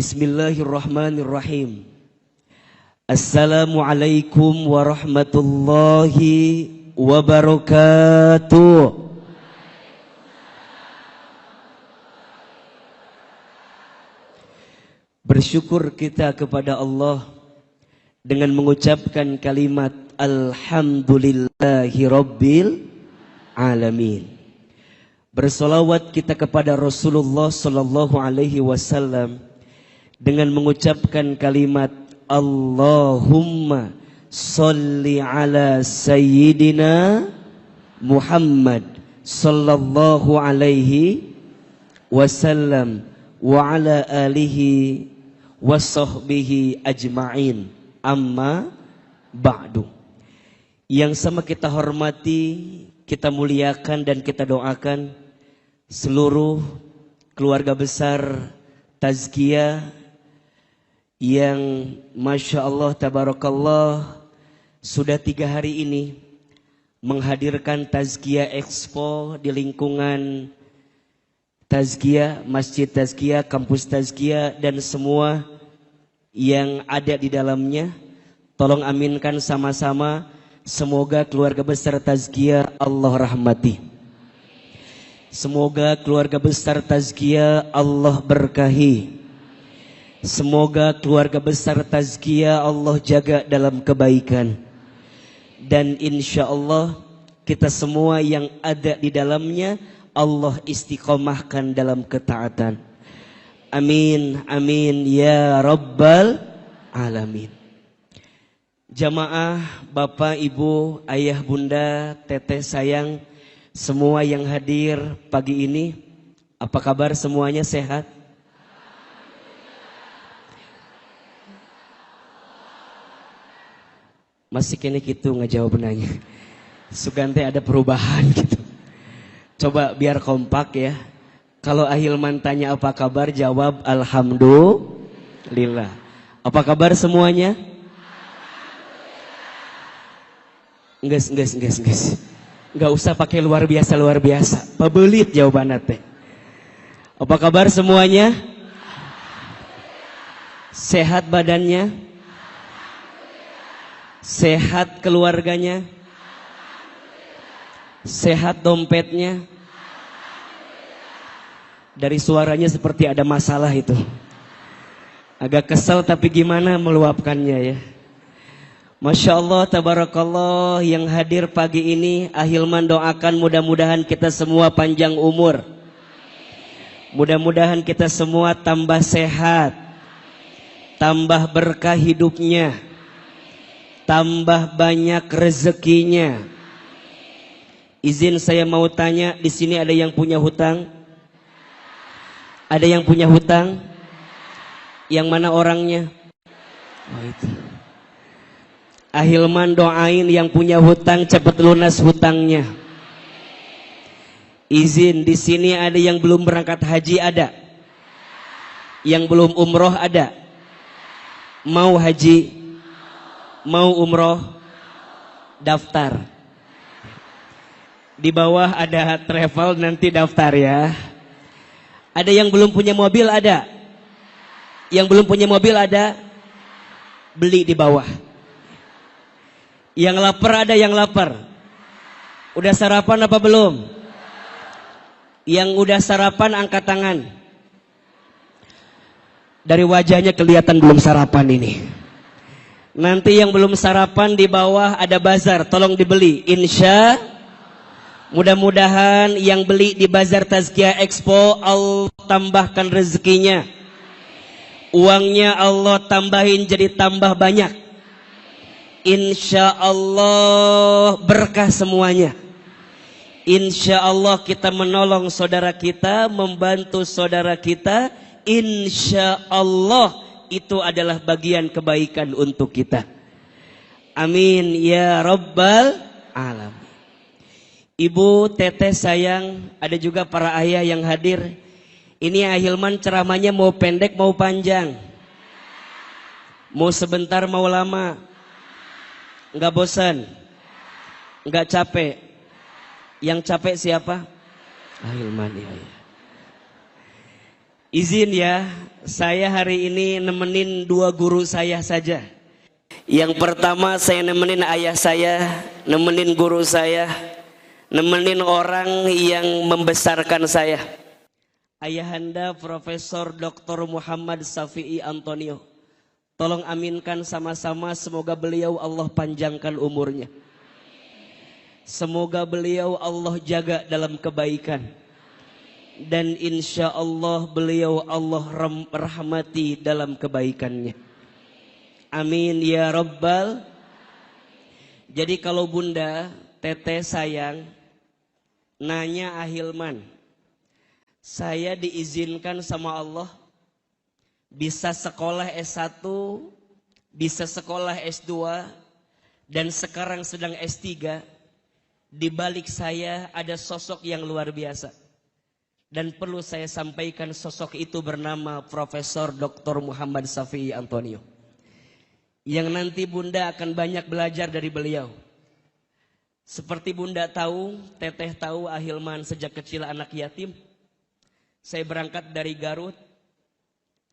Bismillahirrahmanirrahim. Assalamualaikum warahmatullahi wabarakatuh. Bersyukur kita kepada Allah dengan mengucapkan kalimat Alhamdulillahi Rabbil Alamin. Bersolawat kita kepada Rasulullah Sallallahu Alaihi Wasallam dengan mengucapkan kalimat Allahumma salli ala Sayyidina Muhammad Sallallahu Alaihi Wasallam wa ala alihi wa sahbihi ajma'in. Amma ba'du. Yang sama kita hormati, kita muliakan dan kita doakan seluruh keluarga besar Tazkiyah yang Masya Allah Tabarakallah sudah 3 hari ini menghadirkan Tazkiyah Expo di lingkungan Tazkiyah, Masjid Tazkiyah, Kampus Tazkiyah dan semua yang ada di dalamnya. Tolong aminkan sama-sama, semoga keluarga besar Tazkiyah Allah rahmati. Semoga keluarga besar Tazkiyah Allah berkahi. Semoga keluarga besar Tazkiyah Allah jaga dalam kebaikan. Dan insya Allah kita semua yang ada di dalamnya Allah istiqomahkan dalam ketaatan. Amin, amin ya Rabbal Alamin. Jamaah, Bapak, Ibu, Ayah, Bunda, Teteh sayang, semua yang hadir pagi ini, apa kabar semuanya, sehat? Masih kini gitu ngejawab nanya. Sugante ada perubahan gitu. Coba biar kompak ya. Kalau Ahilman tanya apa kabar, jawab Alhamdulillah. Apa kabar semuanya? Enggak. Enggak usah pakai luar biasa. Pabelit jawaban teh. Apa kabar semuanya? Sehat badannya? Sehat keluarganya? Sehat dompetnya? Dari suaranya seperti ada masalah itu. Agak kesel tapi gimana meluapkannya ya. Masya Allah, tabarakallah, yang hadir pagi ini Ahilman doakan mudah-mudahan kita semua panjang umur. Mudah-mudahan kita semua tambah sehat, tambah berkah hidupnya, tambah banyak rezekinya. Izin saya mau tanya, di sini ada yang punya hutang? Ada yang punya hutang? Yang mana orangnya? Oh itu. Ahilman doain yang punya hutang cepat lunas hutangnya. Izin, di sini ada yang belum berangkat haji, ada? Yang belum umroh ada? Mau haji? Mau umroh? Daftar. Di bawah ada travel, nanti daftar ya. Ada yang belum punya mobil, ada? Yang belum punya mobil ada? Beli di bawah. Yang lapar ada yang lapar? Udah sarapan apa belum? Yang udah sarapan angkat tangan. Dari wajahnya kelihatan belum sarapan ini. Nanti yang belum sarapan di bawah ada bazar, tolong dibeli. Insya mudah-mudahan yang beli di Bazar Tazkiyah Expo Allah tambahkan rezekinya. Uangnya Allah tambahin jadi tambah banyak. Insya Allah berkah semuanya. Insya Allah kita menolong saudara kita, membantu saudara kita. Insya Allah itu adalah bagian kebaikan untuk kita. Amin ya Rabbal Alamin. Ibu, Teteh sayang, ada juga para ayah yang hadir. Ini Ahilman ceramahnya mau pendek mau panjang? Mau sebentar mau lama? Enggak bosan? Enggak capek? Yang capek siapa? Ahilman ya. Izin ya, saya hari ini nemenin dua guru saya saja. Yang pertama saya nemenin ayah saya, nemenin guru saya, nemenin orang yang membesarkan saya. Ayahanda Profesor Dr. Muhammad Safi'i Antonio. Tolong aminkan sama-sama, semoga beliau Allah panjangkan umurnya. Semoga beliau Allah jaga dalam kebaikan. Dan insya Allah beliau Allah rahmati dalam kebaikannya. Amin ya Rabbal. Jadi kalau bunda, teteh sayang, nanya Ahilman, saya diizinkan sama Allah bisa sekolah S1, bisa sekolah S2, dan sekarang sedang S3. Di balik saya ada sosok yang luar biasa. Dan perlu saya sampaikan, sosok itu bernama Profesor Dr. Muhammad Safi'i Antonio. Yang nanti bunda akan banyak belajar dari beliau. Seperti bunda tahu, teteh tahu, Ahilman sejak kecil anak yatim. Saya berangkat dari Garut,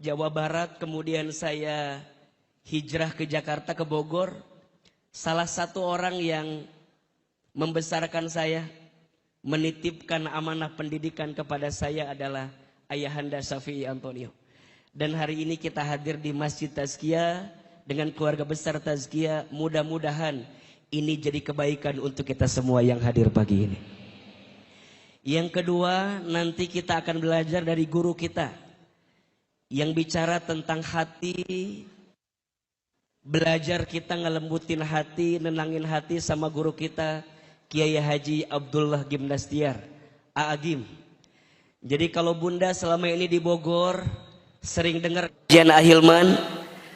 Jawa Barat, kemudian saya hijrah ke Jakarta, ke Bogor. Salah satu orang yang membesarkan saya, menitipkan amanah pendidikan kepada saya adalah Ayahanda Safi'i Antonio. Dan hari ini kita hadir di Masjid Tazkiyah dengan keluarga besar Tazkiyah. Mudah-mudahan ini jadi kebaikan untuk kita semua yang hadir pagi ini. Yang kedua, nanti kita akan belajar dari guru kita yang bicara tentang hati. Belajar kita ngelembutin hati, nenangin hati sama guru kita Kiai Haji Abdullah Gimnastiar, Aagim. Jadi kalau bunda selama ini di Bogor sering dengar kajian Ahilman,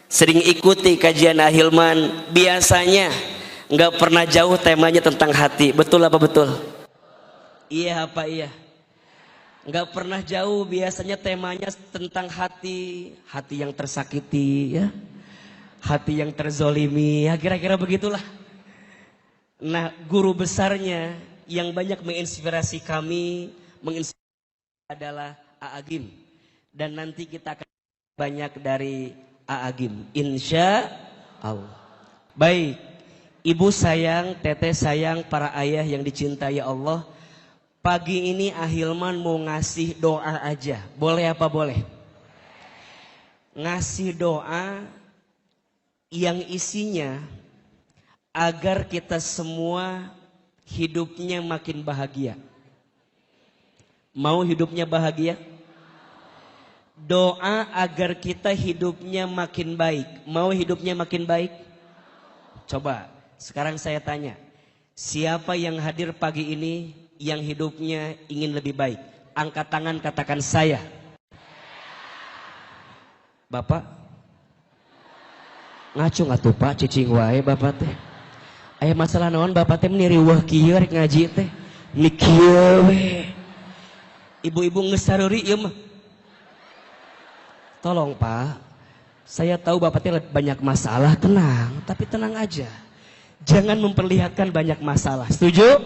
sering ikuti kajian Ahilman, biasanya nggak pernah jauh temanya tentang hati. Betul apa betul? Iya apa iya? Nggak pernah jauh, biasanya temanya tentang hati, hati yang tersakiti, ya, hati yang terzolimi, ya kira-kira begitulah. Nah, guru besarnya yang banyak menginspirasi kami, adalah Aagim. Dan nanti kita akan banyak dari Aagim, insya Allah. Baik, ibu sayang, teteh sayang, para ayah yang dicintai Allah. Pagi ini Ahilman mau ngasih doa aja. Boleh apa boleh? Ngasih doa yang isinya agar kita semua hidupnya makin bahagia. Mau hidupnya bahagia? Doa agar kita hidupnya makin baik. Mau hidupnya makin baik? Coba, sekarang saya tanya. Siapa yang hadir pagi ini yang hidupnya ingin lebih baik? Angkat tangan, katakan saya. Bapak? Ngaco ngatuh Pak, cicing wae Bapak teh. Aya masalah naon Bapak teh meniruwah kieu rek ngaji teh. Mikieu we. Ibu-ibu geus sareuri ieu mah. Tolong Pak, saya tahu Bapak teh banyak masalah, tenang, tapi tenang aja. Jangan memperlihatkan banyak masalah. Setuju?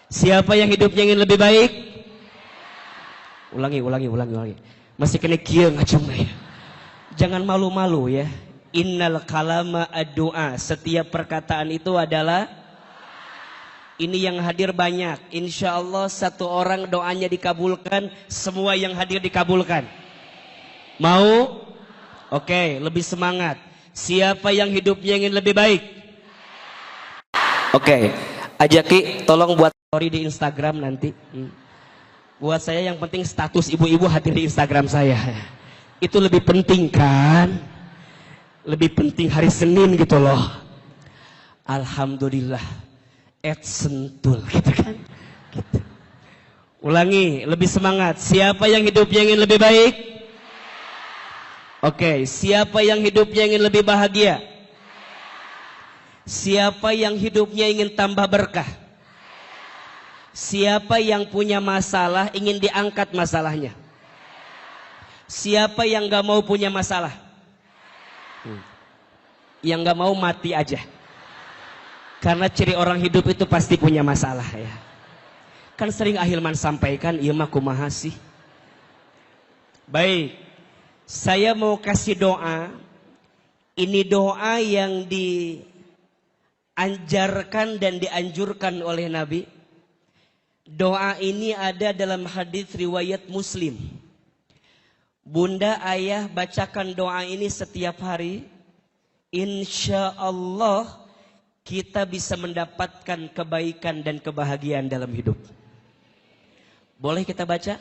Siapa yang hidupnya ingin lebih baik? Ulangi. Masih kena kieu ngacung ya. Jangan malu-malu ya. Innal kalama ad-du'a. Setiap perkataan itu adalah, ini yang hadir banyak. Insya Allah satu orang doanya dikabulkan, semua yang hadir dikabulkan. Mau? Oke, lebih semangat. Siapa yang hidupnya ingin lebih baik? Oke, Ajaki tolong buat story di Instagram nanti. Buat saya yang penting status ibu-ibu hadir di Instagram saya. Itu lebih penting kan? Lebih penting hari Senin gitu loh. Alhamdulillah. Sentul gitu kan. Gitu. Ulangi, lebih semangat. Siapa yang hidupnya ingin lebih baik? Oke, siapa yang hidupnya ingin lebih bahagia? Siapa yang hidupnya ingin tambah berkah? Siapa yang punya masalah ingin diangkat masalahnya? Siapa yang gak mau punya masalah? Yang gak mau mati aja. Karena ciri orang hidup itu pasti punya masalah ya. Kan sering Ahilman sampaikan, iya mah kumaha sih. Baik, saya mau kasih doa. Ini doa yang diajarkan dan dianjurkan oleh Nabi. Doa ini ada dalam hadis riwayat Muslim. Bunda, ayah bacakan doa ini setiap hari. Insya Allah kita bisa mendapatkan kebaikan dan kebahagiaan dalam hidup. Boleh kita baca?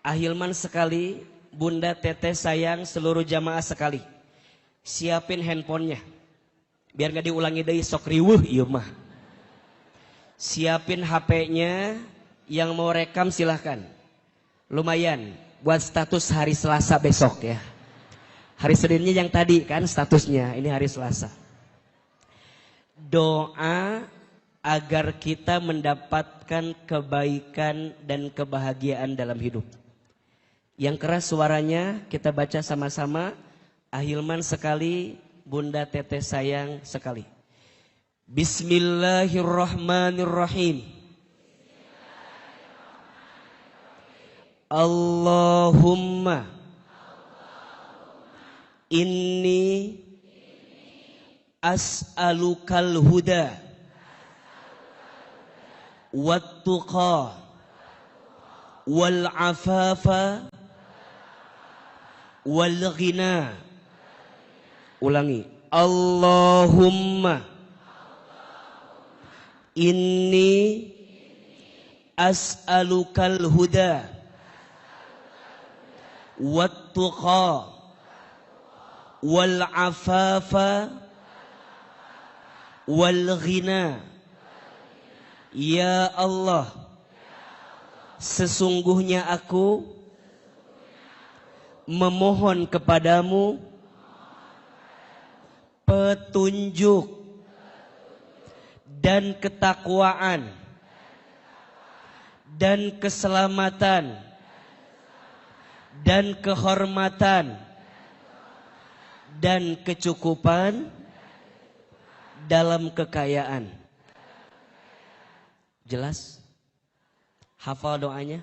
Ahilman sekali, Bunda, Teteh sayang, seluruh jamaah sekali. Siapin handphonenya. Biar gak diulangi dari sok riweuh ieu mah. Siapin HP-nya, yang mau rekam silahkan. Lumayan buat status hari Selasa besok ya. Hari Seninnya yang tadi kan statusnya, ini hari Selasa. Doa agar kita mendapatkan kebaikan dan kebahagiaan dalam hidup. Yang keras suaranya kita baca sama-sama. Ahilman sekali, Bunda Teteh sayang sekali. Bismillahirrahmanirrahim. Allahumma inni as'alukal huda wattuqa wal afafa wal ghina. Ulangi. Allahumma inni as'alukal huda wattuqa wal afafa wal ghina. Ya Allah, sesungguhnya aku memohon kepadamu petunjuk dan ketakwaan dan keselamatan dan kehormatan dan kecukupan dalam kekayaan. Jelas? Hafal doanya?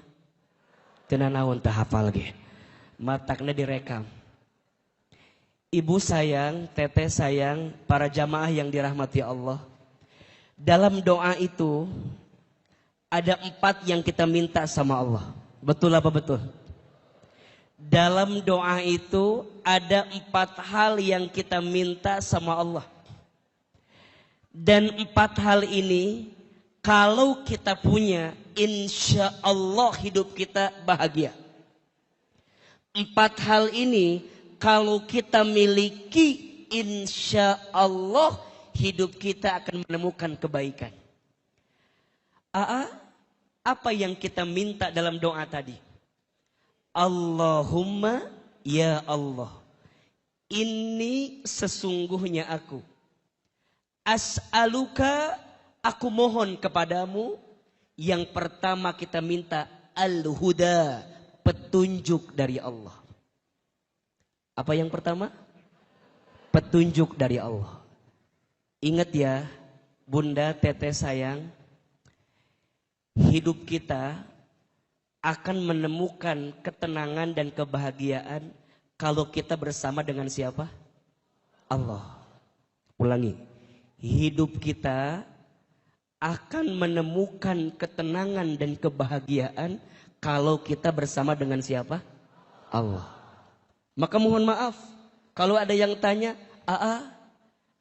Tenanawan teh hafal ge. Matakna direkam. Ibu sayang, teteh sayang, para jamaah yang dirahmati Allah. Dalam doa itu ada 4 yang kita minta sama Allah. Betul apa betul? Dalam doa itu ada 4 hal yang kita minta sama Allah. Dan 4 hal ini kalau kita punya, insya Allah hidup kita bahagia. 4 hal ini kalau kita miliki, insya Allah hidup kita akan menemukan kebaikan. Apa yang kita minta dalam doa tadi? Allahumma ya Allah, ini sesungguhnya aku. As'aluka, aku mohon kepadamu. Yang pertama kita minta al-huda, petunjuk dari Allah. Apa yang pertama? Petunjuk dari Allah. Ingat ya, Bunda, Teteh sayang, hidup kita akan menemukan ketenangan dan kebahagiaan kalau kita bersama dengan siapa? Allah. Ulangi. Hidup kita akan menemukan ketenangan dan kebahagiaan kalau kita bersama dengan siapa? Allah. Maka mohon maaf kalau ada yang tanya,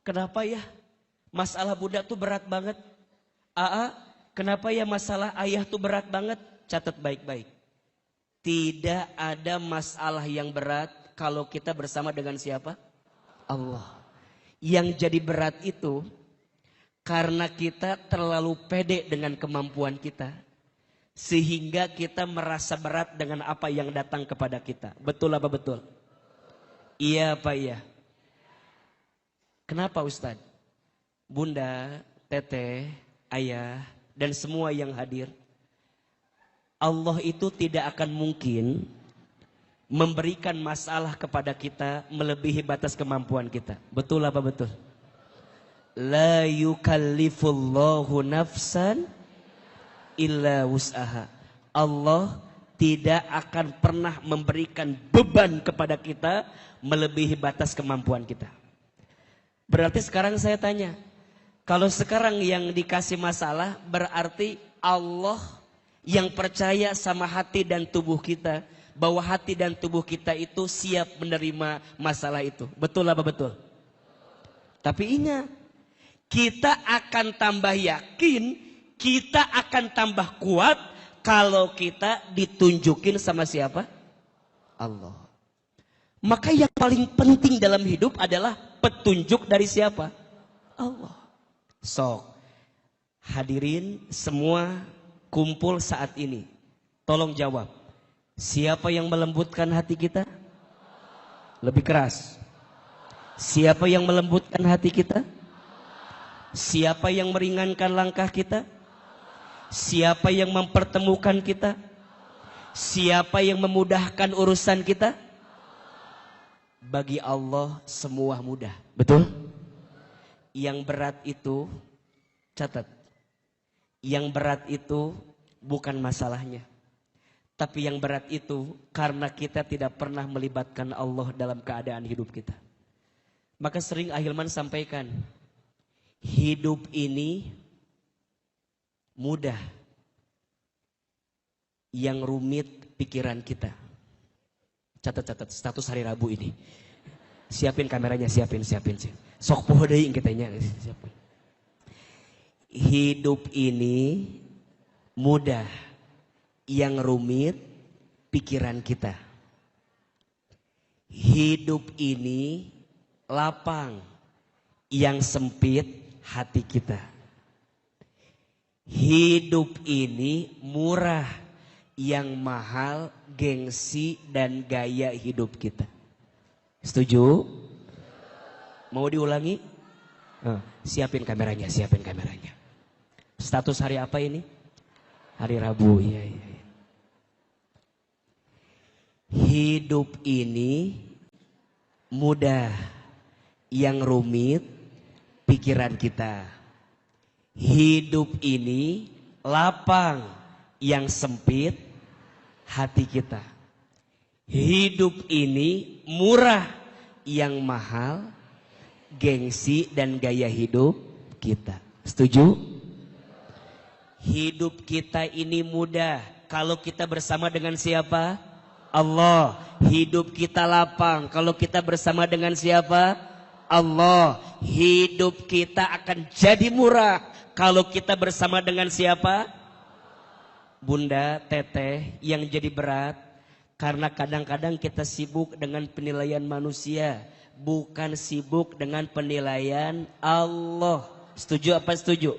kenapa ya masalah budak tuh berat banget? Kenapa ya masalah ayah tuh berat banget? Catat baik-baik. Tidak ada masalah yang berat kalau kita bersama dengan siapa? Allah. Yang jadi berat itu karena kita terlalu pede dengan kemampuan kita. Sehingga kita merasa berat dengan apa yang datang kepada kita. Betul apa betul? Iya apa iya? Kenapa Ustadz? Bunda, Teteh, Ayah, dan semua yang hadir. Allah itu tidak akan mungkin memberikan masalah kepada kita melebihi batas kemampuan kita. Betul apa betul? La yukallifullahu nafsan illa wus'aha. Allah tidak akan pernah memberikan beban kepada kita melebihi batas kemampuan kita. Berarti sekarang saya tanya, kalau sekarang yang dikasih masalah berarti Allah yang percaya sama hati dan tubuh kita, bahwa hati dan tubuh kita itu siap menerima masalah itu. Betul apa betul? Tapi ingat, kita akan tambah yakin, kita akan tambah kuat kalau kita ditunjukin sama siapa? Allah. Maka yang paling penting dalam hidup adalah petunjuk dari siapa? Allah. Sok, hadirin semua kumpul saat ini. Tolong jawab. Siapa yang melembutkan hati kita? Lebih keras. Siapa yang melembutkan hati kita? Siapa yang meringankan langkah kita? Siapa yang mempertemukan kita? Siapa yang memudahkan urusan kita? Bagi Allah semua mudah. Betul? Yang berat itu, catat. Yang berat itu bukan masalahnya. Tapi yang berat itu karena kita tidak pernah melibatkan Allah dalam keadaan hidup kita. Maka sering Ahilman sampaikan, hidup ini mudah, yang rumit pikiran kita. Catat status hari Rabu ini. Siapin kameranya, siapin. Sok poho deui kitanya, siapin. Hidup ini mudah, yang rumit pikiran kita. Hidup ini lapang, yang sempit hati kita. Hidup ini murah, yang mahal gengsi dan gaya hidup kita. Setuju? Mau diulangi? Siapin kameranya. Status hari apa ini? Hari Rabu. Iya. Hidup ini mudah, yang rumit pikiran kita. Hidup ini lapang, yang sempit hati kita. Hidup ini murah, yang mahal gengsi dan gaya hidup kita. Setuju? Hidup kita ini mudah kalau kita bersama dengan siapa? Allah. Hidup kita lapang kalau kita bersama dengan siapa? Allah. Hidup kita akan jadi murah kalau kita bersama dengan siapa? Bunda, teteh, yang jadi berat karena kadang-kadang kita sibuk dengan penilaian manusia, bukan sibuk dengan penilaian Allah. Setuju apa setuju?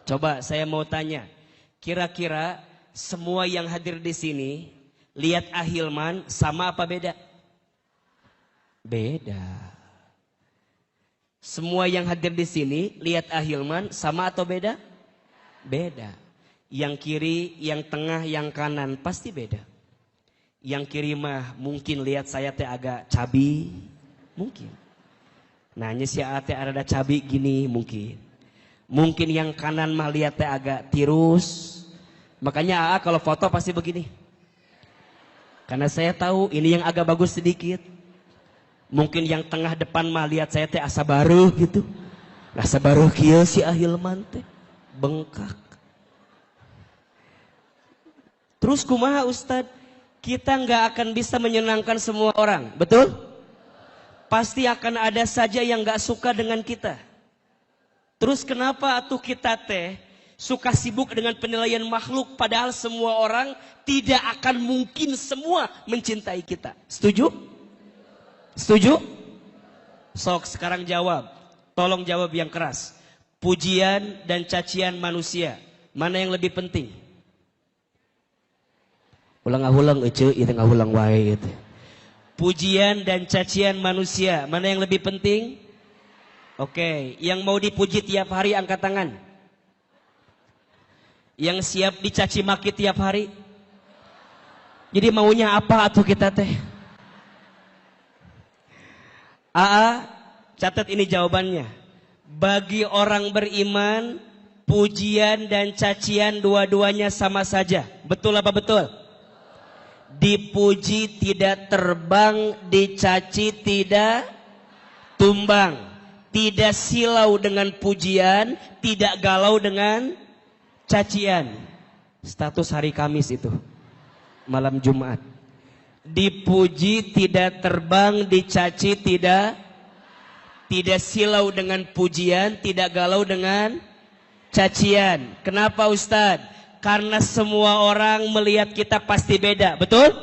Coba saya mau tanya, kira-kira semua yang hadir di sini lihat Ahilman sama apa beda? Beda. Semua yang hadir di sini lihat Ahilman sama atau beda? Beda. Yang kiri, yang tengah, yang kanan pasti beda. Yang kiri mah mungkin lihat saya teh agak cabi, mungkin. Nanya si ate ada cabi gini mungkin. Mungkin yang kanan mah lihat teh agak tirus. Makanya AA kalau foto pasti begini. Karena saya tahu ini yang agak bagus sedikit. Mungkin yang tengah depan mah lihat saya teh asa baru gitu. Asa baru kieu si Ahilman teh bengkak. Terus kumaha Ustadz? Kita nggak akan bisa menyenangkan semua orang, betul? Pasti akan ada saja yang nggak suka dengan kita. Terus kenapa atuh kita teh suka sibuk dengan penilaian makhluk, padahal semua orang tidak akan mungkin semua mencintai kita. Setuju? Setuju? Sok sekarang jawab. Tolong jawab yang keras. Pujian dan cacian manusia, mana yang lebih penting? Ulang ece, itu ngahulang wae gitu. Pujian dan cacian manusia, mana yang lebih penting? Oke, yang mau dipuji tiap hari angkat tangan. Yang siap dicaci maki tiap hari. Jadi maunya apa atuh kita teh? Catat ini jawabannya. Bagi orang beriman, pujian dan cacian dua-duanya sama saja. Betul apa betul? Dipuji tidak terbang, dicaci tidak tumbang. Tidak silau dengan pujian, tidak galau dengan cacian. Status hari Kamis itu, malam Jumat. Dipuji tidak terbang, dicaci tidak silau dengan pujian, tidak galau dengan cacian. Kenapa Ustadz? Karena semua orang melihat kita pasti beda, betul?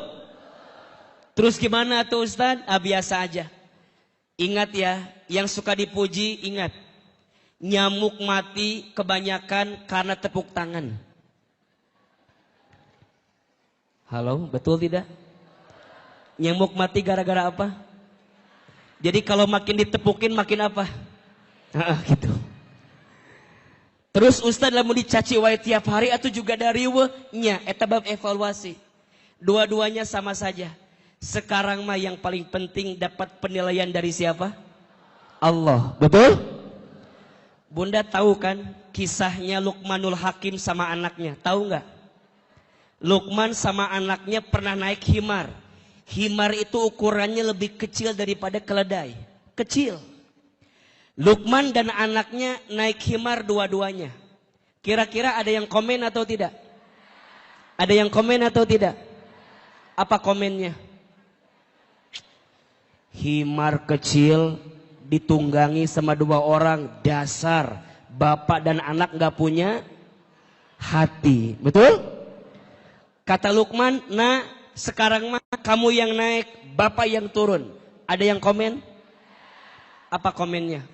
Terus gimana tuh Ustadz? Biasa aja. Ingat ya, yang suka dipuji ingat. Nyamuk mati kebanyakan karena tepuk tangan. Halo, betul tidak? Nyamuk mati gara-gara apa? Jadi kalau makin ditepukin makin apa? Gitu. Terus Ustaz lamun dicaci wae tiap hari atau juga dari nya eta bab evaluasi. Dua-duanya sama saja. Sekarang mah yang paling penting dapat penilaian dari siapa? Allah. Betul? Bunda tahu kan kisahnya Luqmanul Hakim sama anaknya? Tahu nggak? Luqman sama anaknya pernah naik himar. Himar itu ukurannya lebih kecil daripada keledai. Kecil. Luqman dan anaknya naik himar dua-duanya. Kira-kira ada yang komen atau tidak? Ada yang komen atau tidak? Apa komennya? Himar kecil ditunggangi sama dua orang, dasar bapak dan anak nggak punya hati. Betul? Kata Luqman, nah sekarang mah kamu yang naik, bapak yang turun. Ada yang komen? Apa komennya?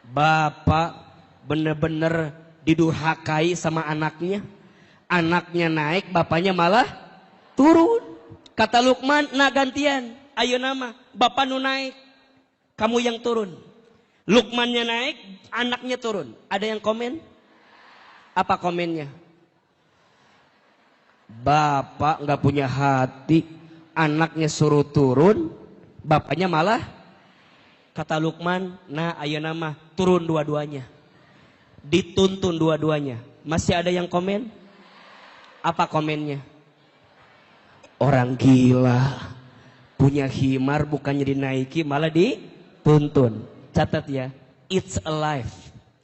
Bapak bener-bener didurhakai sama anaknya. Anaknya naik, bapaknya malah turun. Kata Luqman, nah gantian. Ayo nama, bapak nu naik, kamu yang turun. Luqmannya naik, anaknya turun. Ada yang komen? Apa komennya? Bapak nggak punya hati, anaknya suruh turun, bapaknya malah. Kata Luqman, nah ayo nama turun dua-duanya. Dituntun dua-duanya. Masih ada yang komen? Apa komennya? Orang gila. Punya himar bukannya dinaiki malah dituntun. Catat ya. It's alive.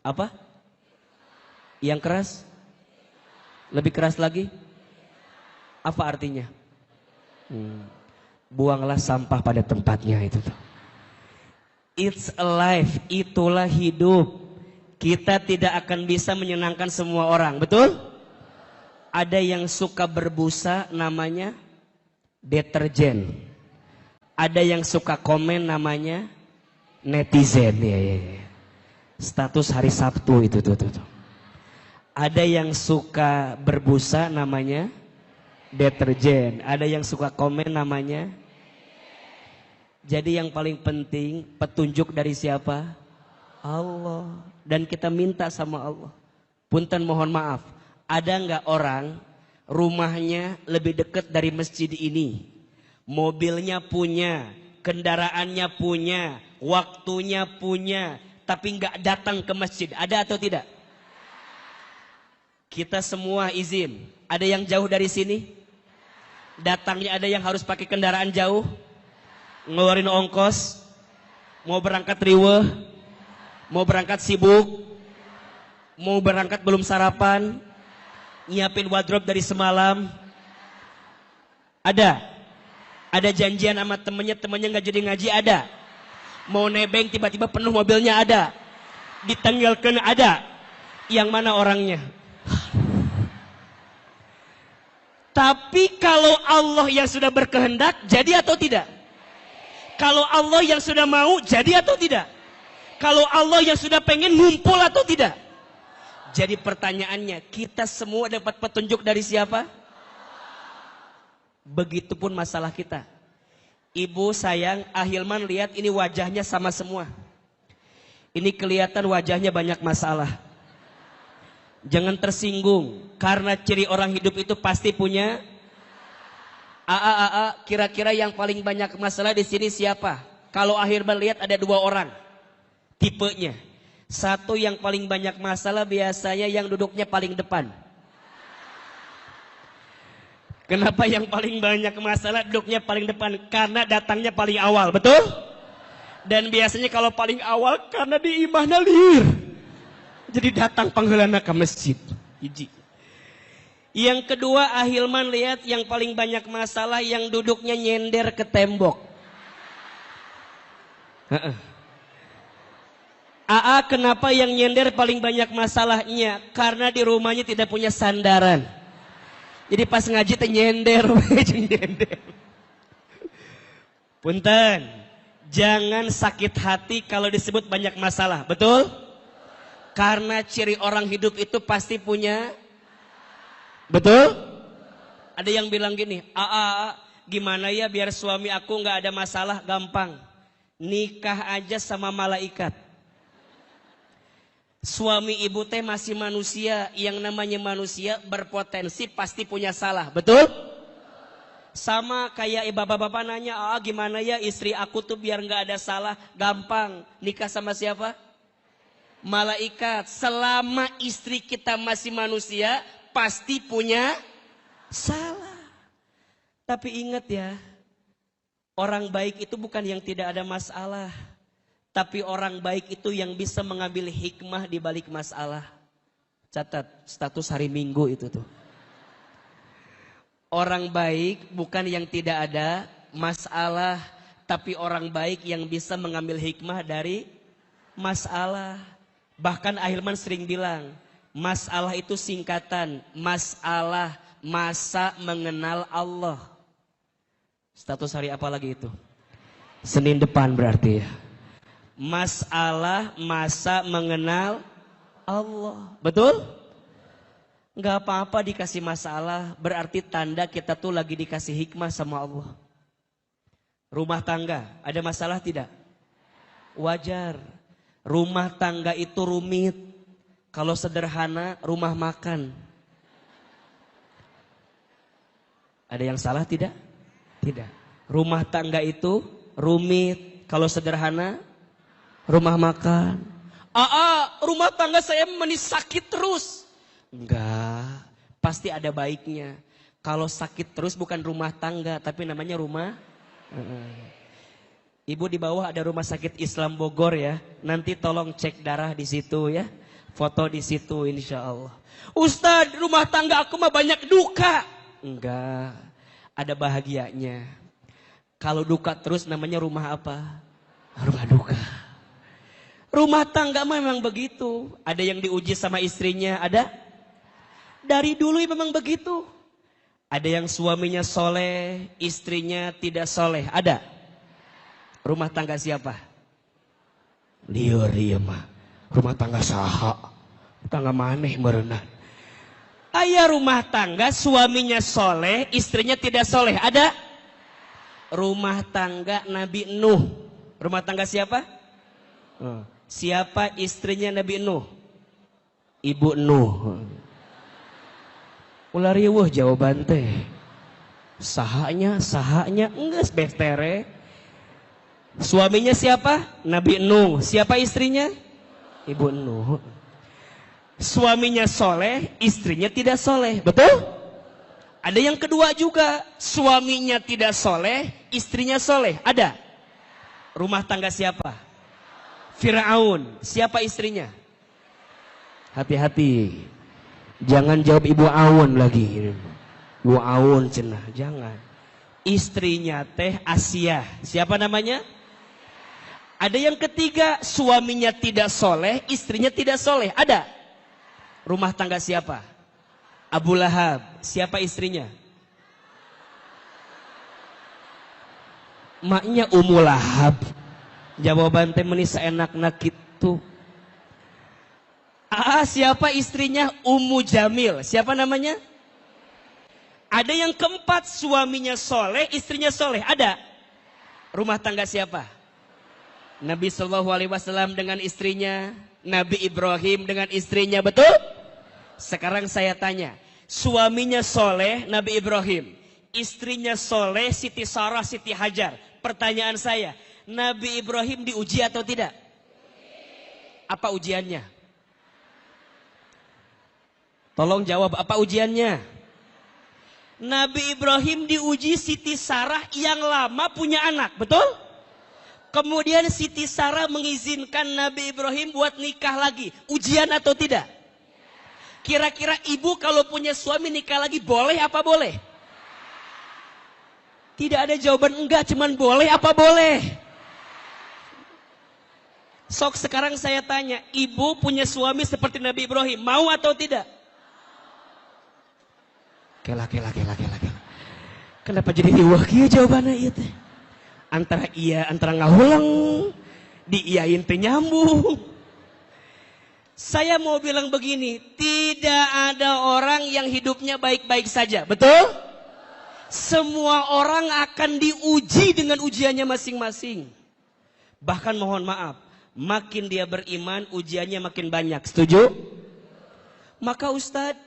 Apa? Yang keras? Lebih keras lagi? Apa artinya? Buanglah sampah pada tempatnya itu tuh. It's alive, itulah hidup. Kita tidak akan bisa menyenangkan semua orang, betul? Ada yang suka berbusa namanya deterjen. Ada yang suka komen namanya netizen. Ya. Status hari Sabtu itu tuh. Ada yang suka berbusa namanya deterjen. Ada yang suka komen namanya. Jadi yang paling penting petunjuk dari siapa? Allah. Dan kita minta sama Allah. Punten mohon maaf. Ada nggak orang rumahnya lebih dekat dari masjid ini? Mobilnya punya, kendaraannya punya, waktunya punya, tapi nggak datang ke masjid. Ada atau tidak? Kita semua izin. Ada yang jauh dari sini? Datangnya ada yang harus pakai kendaraan jauh? Ngeluarin ongkos, mau berangkat riweh, mau berangkat sibuk, mau berangkat belum sarapan, nyiapin wardrobe dari semalam. Ada janjian sama temennya nggak jadi ngaji, ada. Mau nebeng tiba-tiba penuh mobilnya, ada. Ditanggalkan, ada. Yang mana orangnya? Tapi kalau Allah yang sudah berkehendak, jadi atau tidak? Kalau Allah yang sudah mau, jadi atau tidak? Kalau Allah yang sudah pengen, ngumpul atau tidak? Jadi pertanyaannya, kita semua dapat petunjuk dari siapa? Begitupun masalah kita. Ibu sayang, Ahilman lihat ini wajahnya sama semua. Ini kelihatan wajahnya banyak masalah. Jangan tersinggung, karena ciri orang hidup itu pasti punya. Kira-kira yang paling banyak masalah di sini siapa? Kalau Ahilman lihat ada dua orang tipenya. Satu yang paling banyak masalah biasanya yang duduknya paling depan. Kenapa yang paling banyak masalah duduknya paling depan? Karena datangnya paling awal, betul? Dan biasanya kalau paling awal karena di imahna liur. Jadi datang pangheulana ke masjid. Hiji. Yang kedua, Ahilman lihat yang paling banyak masalah yang duduknya nyender ke tembok. AA kenapa yang nyender paling banyak masalahnya? Karena di rumahnya tidak punya sandaran. Jadi pas ngaji teh nyender, nyender. Punten, jangan sakit hati kalau disebut banyak masalah, betul? Karena ciri orang hidup itu pasti punya, betul? Ada yang bilang gini, gimana ya biar suami aku nggak ada masalah? Gampang, nikah aja sama malaikat. Suami ibu teh masih manusia, yang namanya manusia berpotensi pasti punya salah, betul? Sama kayak bapak-bapak nanya, gimana ya istri aku tuh biar nggak ada salah? Gampang, nikah sama siapa? Malaikat. Selama istri kita masih manusia, pasti punya salah. Tapi ingat ya, orang baik itu bukan yang tidak ada masalah. Tapi orang baik itu yang bisa mengambil hikmah di balik masalah. Catat status hari Minggu itu tuh. Orang baik bukan yang tidak ada masalah. Tapi orang baik yang bisa mengambil hikmah dari masalah. Bahkan Ahilman sering bilang, masalah itu singkatan. Masalah, masa mengenal Allah. Status hari apa lagi itu? Senin depan berarti ya. Masalah masa mengenal Allah. Betul? Enggak apa-apa dikasih masalah, berarti tanda kita tuh lagi dikasih hikmah sama Allah. Rumah tangga, ada masalah tidak? Wajar. Rumah tangga itu rumit. Kalau sederhana, rumah makan. Ada yang salah tidak? Tidak. Rumah tangga itu rumit. Kalau sederhana, rumah makan. Rumah tangga saya sakit terus. Enggak, pasti ada baiknya. Kalau sakit terus bukan rumah tangga, tapi namanya rumah. Ibu di bawah ada rumah sakit Islam Bogor ya. Nanti tolong cek darah di situ ya. Foto di situ insya Allah. Ustadz, rumah tangga aku mah banyak duka. Enggak, ada bahagianya. Kalau duka terus namanya rumah apa? Rumah duka. Rumah tangga memang begitu. Ada yang diuji sama istrinya, ada? Dari dulu memang begitu. Ada yang suaminya soleh, istrinya tidak soleh, ada? Rumah tangga siapa? Liur dia mah. Rumah tangga saha. Tangga maneh merenah. Ayah rumah tangga suaminya soleh, istrinya tidak soleh, ada? Rumah tangga Nabi Nuh. Rumah tangga siapa? Siapa istrinya Nabi Nuh? Ibu Nuh. Ulah riweuh jawaban teh. Sahanya enggeus betere. Suaminya siapa? Nabi Nuh. Siapa istrinya? Ibu Nuh. Suaminya soleh, istrinya tidak soleh. Betul? Ada yang kedua juga. Suaminya tidak soleh, istrinya soleh. Ada? Rumah tangga siapa? Firaun. Siapa istrinya? Hati-hati. Jangan jawab Ibu Awun lagi. Ibu Awun cenah. Jangan. Istrinya teh Asia. Siapa namanya? Ada yang ketiga. Suaminya tidak soleh, istrinya tidak soleh. Ada? Rumah tangga siapa? Abu Lahab. Siapa istrinya? Maknya Ummu Lahab. Jawaban teh meuni saenak-nak kitu. Siapa istrinya? Ummu Jamil. Siapa namanya? Ada yang keempat, suaminya soleh, istrinya soleh. Ada? Rumah tangga siapa? Nabi SAW dengan istrinya, Nabi Ibrahim dengan istrinya, betul? Sekarang saya tanya, suaminya soleh, Nabi Ibrahim, istrinya soleh, Siti Sarah, Siti Hajar. Pertanyaan saya, Nabi Ibrahim diuji atau tidak? Apa ujiannya? Tolong jawab, apa ujiannya? Nabi Ibrahim diuji Siti Sarah yang lama punya anak, betul? Kemudian Siti Sarah mengizinkan Nabi Ibrahim buat nikah lagi. Ujian atau tidak? Kira-kira ibu kalau punya suami nikah lagi boleh apa boleh? Tidak ada jawaban enggak, cuman boleh apa boleh? Sok sekarang saya tanya, ibu punya suami seperti Nabi Ibrahim, mau atau tidak? Kela. Kenapa jadi riwah kieu jawabannya ieu teh? Antara iya, antara ngahulang, diiyain teh nyambung. Saya mau bilang begini, tidak ada orang yang hidupnya baik-baik saja, betul? Semua orang akan diuji dengan ujiannya masing-masing. Bahkan mohon maaf, makin dia beriman, ujiannya makin banyak. Setuju? Maka Ustadz,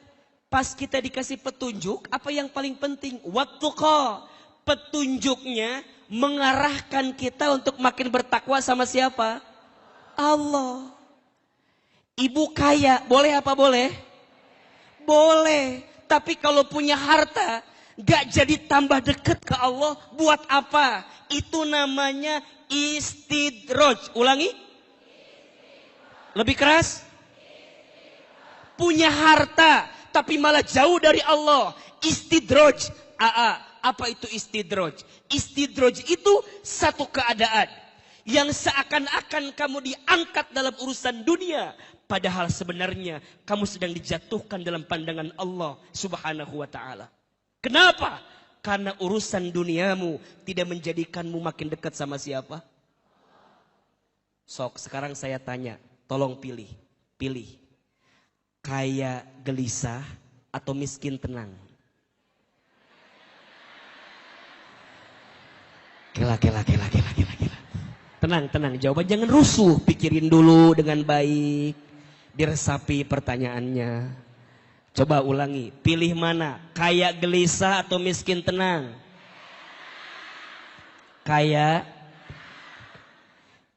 pas kita dikasih petunjuk, apa yang paling penting? Wattaqah. Petunjuknya mengarahkan kita untuk makin bertakwa sama siapa? Allah. Ibu kaya, boleh apa boleh? Boleh. Tapi kalau punya harta, gak jadi tambah dekat ke Allah, buat apa? Itu namanya istidraj. Ulangi. Lebih keras. Punya harta, tapi malah jauh dari Allah. Istidraj. Apa itu istidraj? Istidraj itu satu keadaan yang seakan-akan kamu diangkat dalam urusan dunia. Padahal sebenarnya kamu sedang dijatuhkan dalam pandangan Allah Subhanahu wa ta'ala. Kenapa? Karena urusan duniamu tidak menjadikanmu makin dekat sama siapa? Sok, sekarang saya tanya, tolong pilih. Pilih. Kaya gelisah atau miskin tenang? Kela. Tenang. Jawaban jangan rusuh. Pikirin dulu dengan baik. Diresapi pertanyaannya. Coba ulangi, pilih mana? Kaya gelisah atau miskin tenang? Kaya.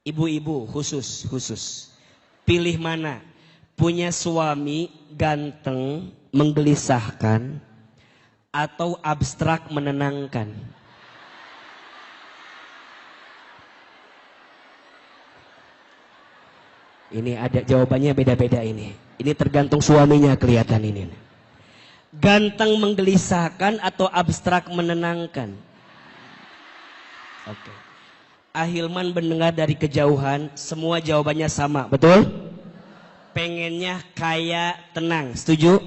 Ibu-ibu khusus. Pilih mana? Punya suami ganteng, menggelisahkan, atau abstrak menenangkan? Ini ada jawabannya beda-beda ini. Ini tergantung suaminya kelihatan ini. Ganteng menggelisahkan atau abstrak menenangkan? Oke. Ahilman mendengar dari kejauhan, semua jawabannya sama, betul? Pengennya kaya tenang, setuju?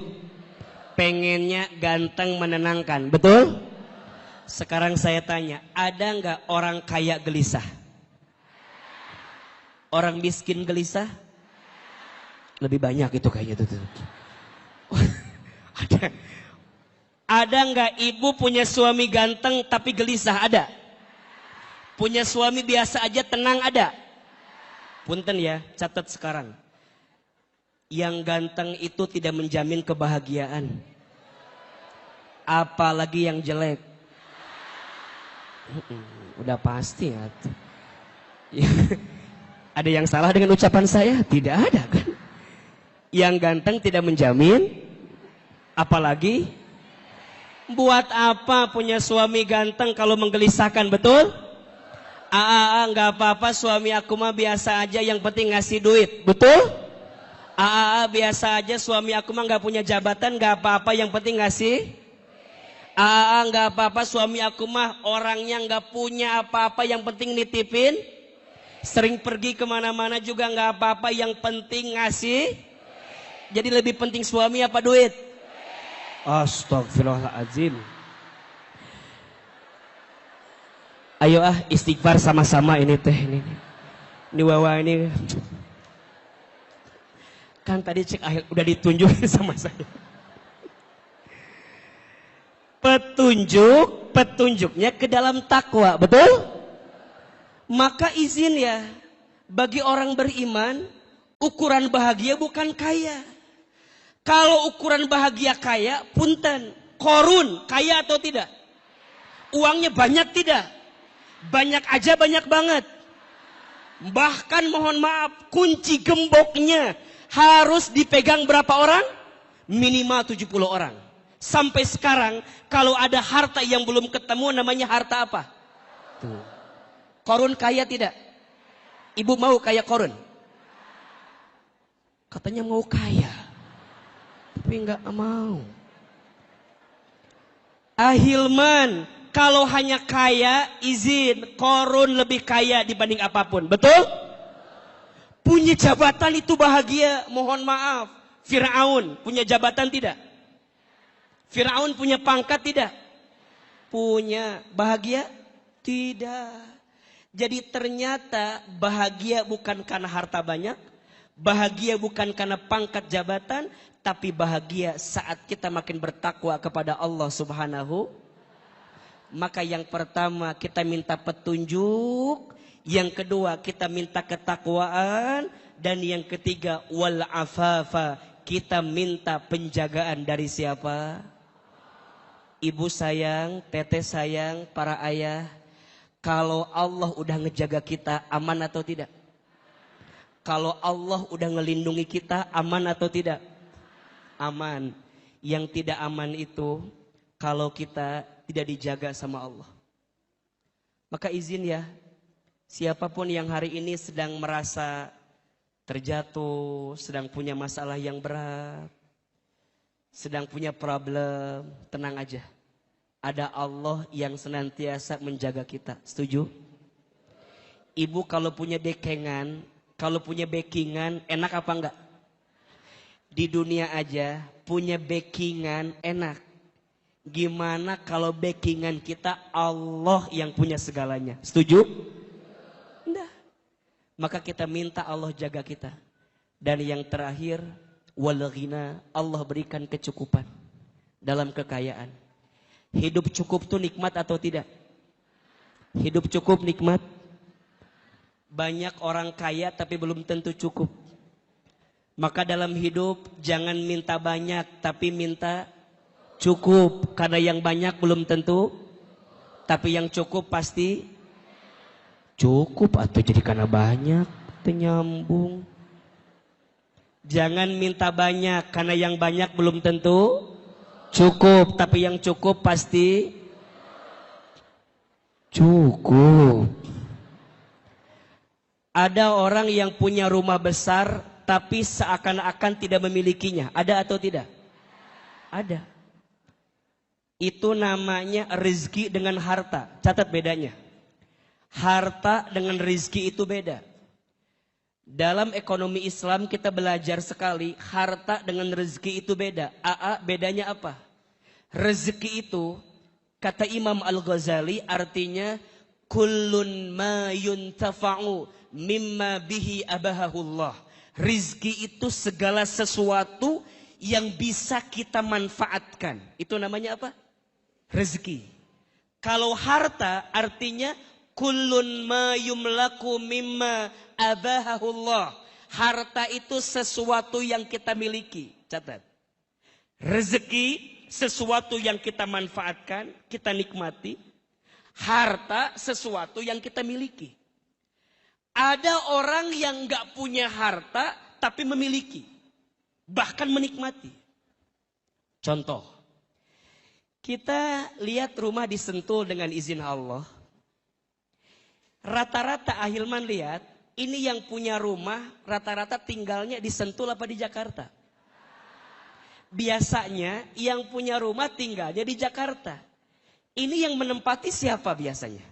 Pengennya ganteng menenangkan, betul? Sekarang saya tanya, ada nggak orang kaya gelisah? Orang miskin gelisah? Lebih banyak itu kayaknya tuh. Ada nggak ibu punya suami ganteng tapi gelisah? Ada. Punya suami biasa aja tenang? Ada. Punten ya, catat sekarang. Yang ganteng itu tidak menjamin kebahagiaan. Apalagi yang jelek. Udah pasti ya. Ada yang salah dengan ucapan saya? Tidak ada kan? Yang ganteng tidak menjamin, apalagi buat apa punya suami ganteng kalau menggelisahkan, betul? Nggak apa-apa, suami aku mah biasa aja, yang penting ngasih duit, betul? Biasa aja, suami aku mah nggak punya jabatan, nggak apa-apa, yang penting ngasih. Nggak apa-apa, suami aku mah orangnya nggak punya apa-apa, yang penting nitipin. Sering pergi kemana-mana juga nggak apa-apa, yang penting ngasih. Jadi lebih penting suami apa duit? Astagfirullahaladzim. Ayo istighfar sama-sama ini teh. Ini Wawa ini. Kan tadi cek akhir udah ditunjukin sama saya. Petunjuknya ke dalam takwa, betul? Maka izin ya, bagi orang beriman, ukuran bahagia bukan kaya. Kalau ukuran bahagia kaya, punten, korun, kaya atau tidak? Uangnya banyak tidak? Banyak aja banyak banget. Bahkan mohon maaf, kunci gemboknya harus dipegang berapa orang? Minimal 70 orang. Sampai sekarang kalau ada harta yang belum ketemu namanya harta apa? Tuh. Korun kaya tidak? Ibu mau kaya Korun? Katanya mau kaya, tapi nggak mau. Ahilman, kalau hanya kaya, izin Korun lebih kaya dibanding apapun, betul? Punya jabatan itu bahagia, mohon maaf. Fir'aun punya jabatan tidak? Fir'aun punya pangkat tidak? Punya. Bahagia? Tidak. Jadi ternyata bahagia bukan karena harta banyak, bahagia bukan karena pangkat jabatan, tapi bahagia saat kita makin bertakwa kepada Allah Subhanahu. Maka yang pertama kita minta petunjuk, yang kedua kita minta ketakwaan, dan yang ketiga wal afafa, kita minta penjagaan dari siapa? Ibu sayang, teteh sayang, para ayah, kalau Allah udah ngejaga kita, aman atau tidak? Kalau Allah udah ngelindungi kita, aman atau tidak? Aman. Yang tidak aman itu kalau kita tidak dijaga sama Allah. Maka izin ya, siapapun yang hari ini sedang merasa terjatuh, sedang punya masalah yang berat, sedang punya problem, tenang aja. Ada Allah yang senantiasa menjaga kita. Setuju? Ibu kalau punya dekengan, kalau punya backingan, enak apa enggak? Di dunia aja punya backingan enak. Gimana kalau backingan kita Allah yang punya segalanya? Setuju? Enggak. Maka kita minta Allah jaga kita. Dan yang terakhir, wal ghina, Allah berikan kecukupan dalam kekayaan. Hidup cukup tuh nikmat atau tidak? Hidup cukup nikmat. Banyak orang kaya tapi belum tentu cukup. Maka dalam hidup jangan minta banyak tapi minta cukup. Karena yang banyak belum tentu, tapi yang cukup pasti cukup. Atau jadi karena banyak nyambung. Jangan minta banyak karena yang banyak belum tentu cukup, tapi yang cukup pasti cukup. Ada orang yang punya rumah besar tapi seakan-akan tidak memilikinya. Ada atau tidak? Ada. Itu namanya rezeki dengan harta. Catat bedanya. Harta dengan rezeki itu beda. Dalam ekonomi Islam kita belajar sekali, harta dengan rezeki itu beda. Bedanya apa? Rezeki itu, kata Imam Al-Ghazali, artinya kullun ma yuntafa'u mimma bihi abahahullah. Rizki itu segala sesuatu yang bisa kita manfaatkan. Itu namanya apa? Rezeki. Kalau harta artinya kullun ma yumlaku mimma abahahullah. Harta itu sesuatu yang kita miliki. Catat. Rezeki sesuatu yang kita manfaatkan, kita nikmati. Harta sesuatu yang kita miliki. Ada orang yang gak punya harta tapi memiliki. Bahkan menikmati. Contoh. Kita lihat rumah di Sentul dengan izin Allah. Rata-rata Ahilman lihat, ini yang punya rumah rata-rata tinggalnya di Sentul apa di Jakarta? Biasanya yang punya rumah tinggalnya di Jakarta. Ini yang menempati siapa biasanya?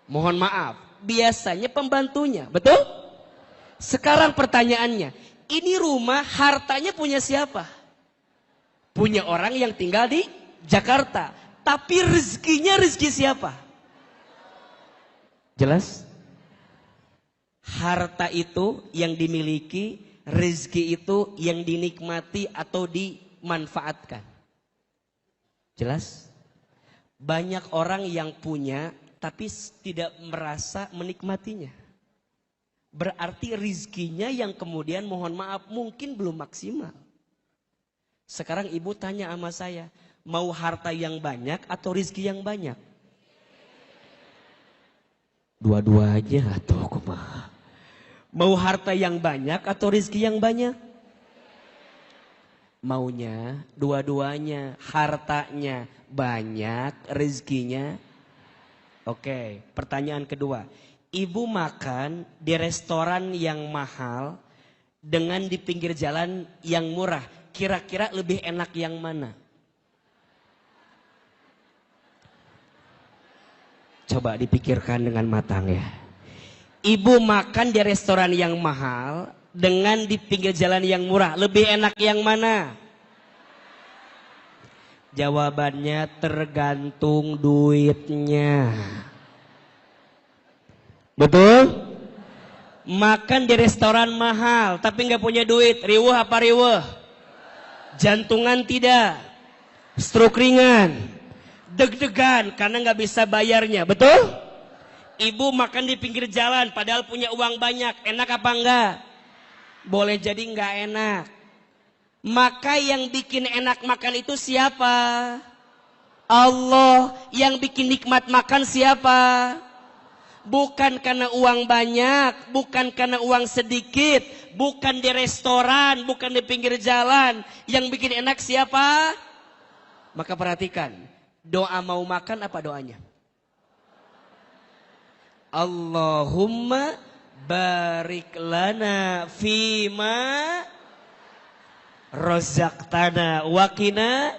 Mohon maaf, biasanya pembantunya, betul? Sekarang pertanyaannya, ini rumah hartanya punya siapa? Punya orang yang tinggal di Jakarta. Tapi rezekinya rezeki siapa? Jelas? Harta itu yang dimiliki, rezeki itu yang dinikmati atau dimanfaatkan. Jelas? Banyak orang yang punya tapi tidak merasa menikmatinya. Berarti rizkinya yang kemudian mohon maaf mungkin belum maksimal. Sekarang ibu tanya sama saya, mau harta yang banyak atau rizki yang banyak? Dua-duanya atau kumaha? Mau harta yang banyak atau rizki yang banyak? Maunya dua-duanya, hartanya banyak, rezekinya. Oke, pertanyaan kedua. Ibu makan di restoran yang mahal dengan di pinggir jalan yang murah. Kira-kira lebih enak yang mana? Coba dipikirkan dengan matang ya. Ibu makan di restoran yang mahal dengan di pinggir jalan yang murah. Lebih enak yang mana? Jawabannya tergantung duitnya. Betul? Makan di restoran mahal tapi nggak punya duit. Riweuh apa riweuh? Jantungan tidak. Stroke ringan. Deg-degan karena nggak bisa bayarnya. Betul? Ibu makan di pinggir jalan padahal punya uang banyak. Enak apa enggak? Boleh jadi nggak enak. Maka yang bikin enak makan itu siapa? Allah. Yang bikin nikmat makan siapa? Bukan karena uang banyak, bukan karena uang sedikit, bukan di restoran, bukan di pinggir jalan. Yang bikin enak siapa? Maka perhatikan, doa mau makan apa doanya? Allahumma barik lana fima razaqtana waqina.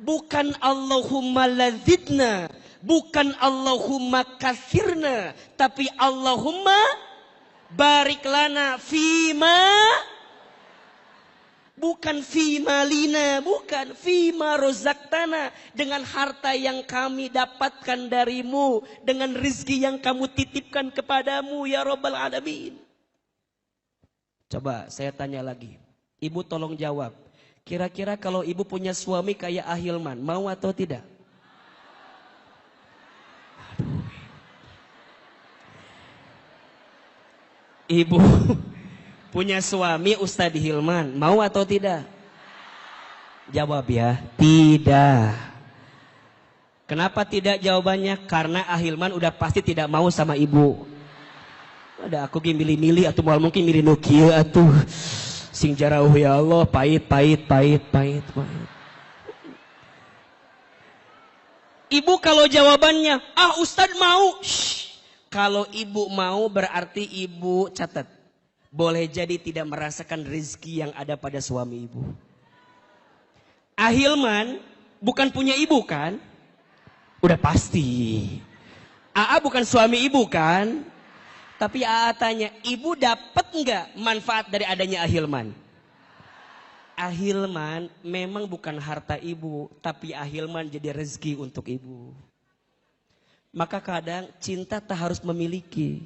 Bukan Allahumma ladzidna, bukan Allahumma kathirna, tapi Allahumma barik lana fima, bukan fima lina, bukan fima rozaktana, dengan harta yang kami dapatkan darimu, dengan rizki yang kamu titipkan kepadamu ya Rabbal Alamin. Coba saya tanya lagi, ibu tolong jawab, kira-kira kalau ibu punya suami kayak Ahilman, mau atau tidak? Ibu punya suami Ustadz Hilman, mau atau tidak? Jawab ya, tidak. Kenapa tidak jawabannya? Karena Ahilman udah pasti tidak mau sama ibu. Ada aku milih-milih atau mal mungkin milih Nokia atuh. Sing jarauh ya Allah, pahit. Ibu kalau jawabannya, Ustadz mau. Kalau ibu mau berarti ibu catat. Boleh jadi tidak merasakan rezeki yang ada pada suami ibu. Ahilman bukan punya ibu kan? Udah pasti. AA bukan suami ibu kan? Tapi AA tanya, ibu dapat nggak manfaat dari adanya Ahilman? Ahilman memang bukan harta ibu, tapi Ahilman jadi rezeki untuk ibu. Maka kadang cinta tak harus memiliki.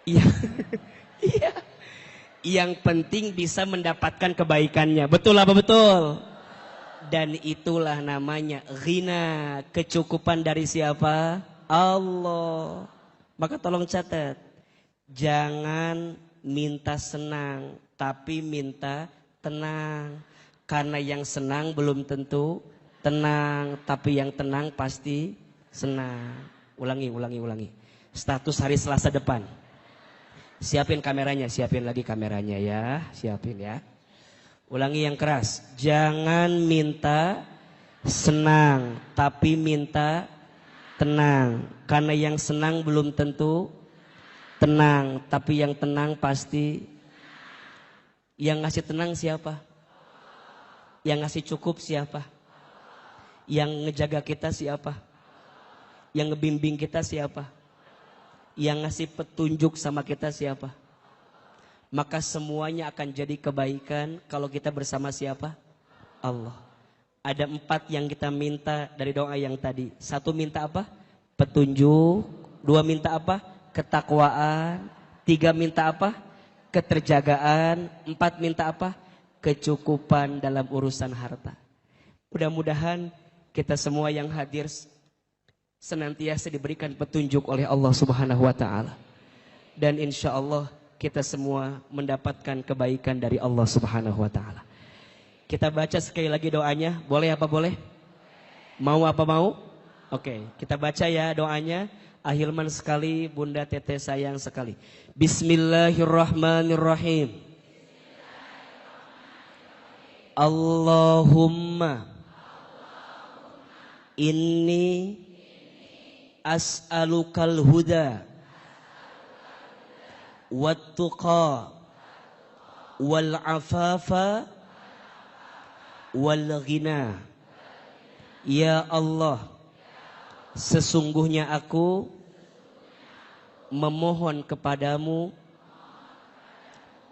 Iya. Iya. Yang penting bisa mendapatkan kebaikannya. Betul apa betul? Dan itulah namanya ghina, kecukupan dari siapa? Allah. Maka tolong catat. Jangan minta senang, tapi minta tenang. Karena yang senang belum tentu tenang, tapi yang tenang pasti senang. Ulangi. Status hari Selasa depan. Siapin kameranya, siapin lagi kameranya ya, siapin ya. Ulangi yang keras. Jangan minta senang, tapi minta tenang. Karena yang senang belum tentu tenang, tapi yang tenang pasti. Yang ngasih tenang siapa? Yang ngasih cukup siapa? Yang ngejaga kita siapa? Yang ngebimbing kita siapa? Yang ngasih petunjuk sama kita siapa? Maka semuanya akan jadi kebaikan kalau kita bersama siapa? Allah. Ada 4 yang kita minta dari doa yang tadi. 1 minta apa? Petunjuk. 2 minta apa? Ketakwaan. 3 minta apa? Keterjagaan. 4 minta apa? Kecukupan dalam urusan harta. Mudah-mudahan kita semua yang hadir senantiasa diberikan petunjuk oleh Allah Subhanahu wa taala. Dan insya Allah kita semua mendapatkan kebaikan dari Allah Subhanahu wa taala. Kita baca sekali lagi doanya, boleh apa boleh? Mau apa mau? Oke, kita baca ya doanya. Ahilman sekali, Bunda Teteh sayang sekali. Bismillahirrahmanirrahim. Allahumma inni as'alukal huda wattuqa wal afafa wal ghina. Ya Allah, sesungguhnya aku memohon kepadamu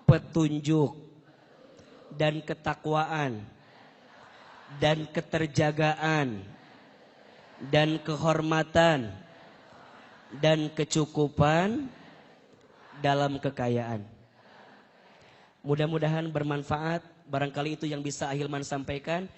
petunjuk dan ketakwaan dan keterjagaan dan kehormatan dan kecukupan dalam kekayaan. Mudah-mudahan bermanfaat. Barangkali itu yang bisa Ahilman sampaikan.